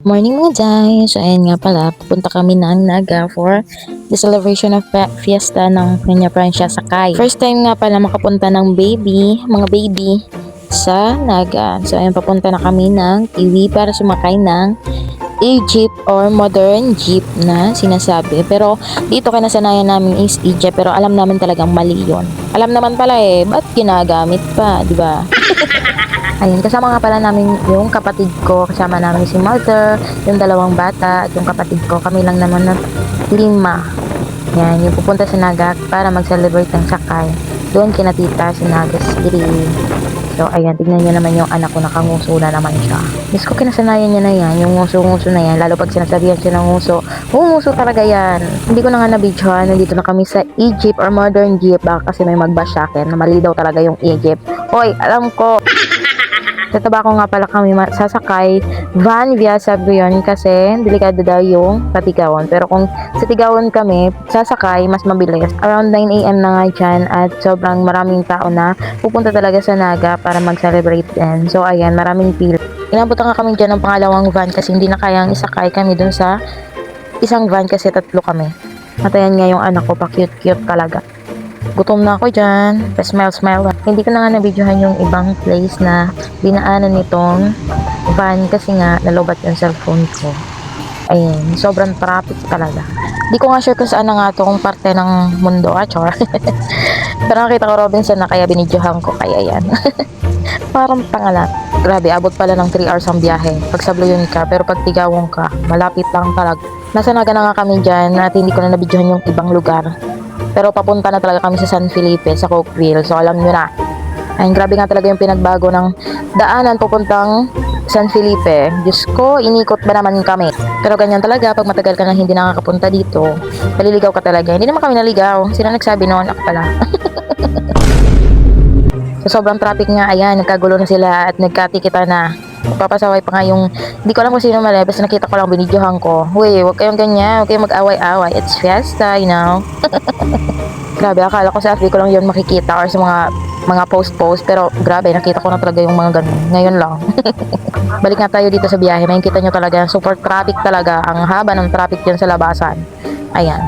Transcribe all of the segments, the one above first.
Morning mga guys! So ayan nga pala, pupunta kami ng Naga for the celebration of fiesta ng Peña Francia Sakay. First time nga pala makapunta ng mga baby sa Naga. So ayan, papunta na kami ng TV para sumakay ng E-Jeep or modern jeep na sinasabi. Pero dito kinasanayan namin is E-Jeep, pero alam namin talagang mali yun. Alam naman pala ba't ginagamit pa, di ba? Ayun, kasama nga pala namin yung kapatid ko, kasama namin si mother, yung dalawang bata, at yung kapatid ko, kami lang naman na 5. Yan, yung pupunta sa Naga para mag-celebrate ng sakay. Doon kina tita sa Naga City. So, ayan, tignan nyo naman yung anak ko, nakanguso na naman siya. Diyos ko, kinasanayan niya na yan, yung nguso-nguso na yan, lalo pag sinasabihan siya ng nguso, nguso talaga yan. Hindi ko na nga na-videohan, nandito na kami sa E-Jeep or modern jeep, baka kasi may mag-bash sa akin, na mali daw talaga yung E-Jeep. Hoy, alam ko! Sa Tabaco nga pala kami sasakay van via Saguyon kasi delikado daw yung Patigaon. Pero kung sa Tigaon kami sasakay, mas mabilis. Around 9 AM na nga dyan at sobrang maraming tao na pupunta talaga sa Naga para mag-celebrate din. So ayan, maraming pila. Inabutan nga kami dyan ng pangalawang van kasi hindi na kayang isakay kami dun sa isang van kasi 3 kami. At ayan nga yung anak ko, pa cute-cute talaga. Gutom na ako dyan. Smile. Hindi ko na nga na-videohan yung ibang place na dinaanan nitong van kasi nga nalobat yung cellphone ko. Ayun, sobrang traffic talaga. Di ko nga sure kung saan na nga to, kung parte ng mundo. Chor. Pero nakita ko Robinson na kaya binidyohan ko. Kaya yan. Parang pangalat. Grabe, abot pala ng 3 hours ang biyahe. Pag sabluyon ka, pero pag tigawong ka, malapit lang talaga. Nasa Naga na nga kami dyan at hindi ko na nabidyohan yung ibang lugar. Pero papunta na talaga kami sa San Felipe, sa Cokeville. So alam nyo na. Ay, grabe nga talaga yung pinagbago ng daanan papuntang San Felipe. Diyos ko, inikot ba naman kami? Pero ganyan talaga, pag matagal ka na hindi nakakapunta dito, maliligaw ka talaga. Hindi naman kami naligaw. Sila nagsabi noon, ako pala. So sobrang traffic nga, ayan, nagkagulo na sila at nagkatikita na. Papasaway pa nga yung, hindi ko alam kung sino mali, basta nakita ko lang, binidyohan ko. Uy, huwag kayong ganyan, huwag kayong mag-away-away. It's fiesta, you know. Grabe, akala ko sa FB ko lang yun makikita or sa mga post-post, pero grabe, nakita ko na talaga yung mga ganun. Ngayon lang. Balik nga tayo dito sa biyahe, makikita nyo talaga, super traffic talaga, ang haba ng traffic dyan sa labasan. Ayan.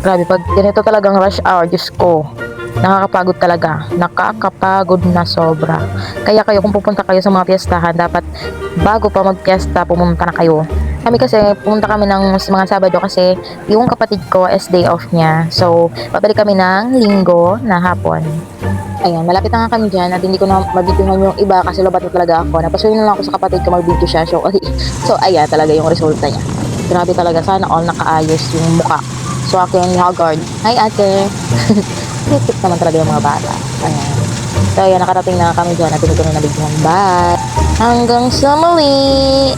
Grabe, pag ganito talagang rush hour, Diyos ko, nakakapagod talaga. Nakakapagod na sobra. Kaya kayo kung pupunta kayo sa mga piyestahan, dapat bago pa mag-piyesta, pumunta na kayo. Kami kasi, pumunta kami ng mga Sabado kasi yung kapatid ko is day off niya. So, babalik kami ng Linggo na hapon. Ayan, malapit na nga kami dyan at hindi ko na mabituhan yung iba kasi labat na talaga ako. Napasuyin na lang ako sa kapatid ko, mag-video siya. So, ayan talaga yung resulta niya. Grabe talaga, sana all nakaayos yung mukha. So, akin yung Haggard. Hi, ate! Cute naman talaga yung mga bata. Ayan. So, ayan, nakarating na kami dyan at hindi ko na nabigyan. Bye! Hanggang sa muli!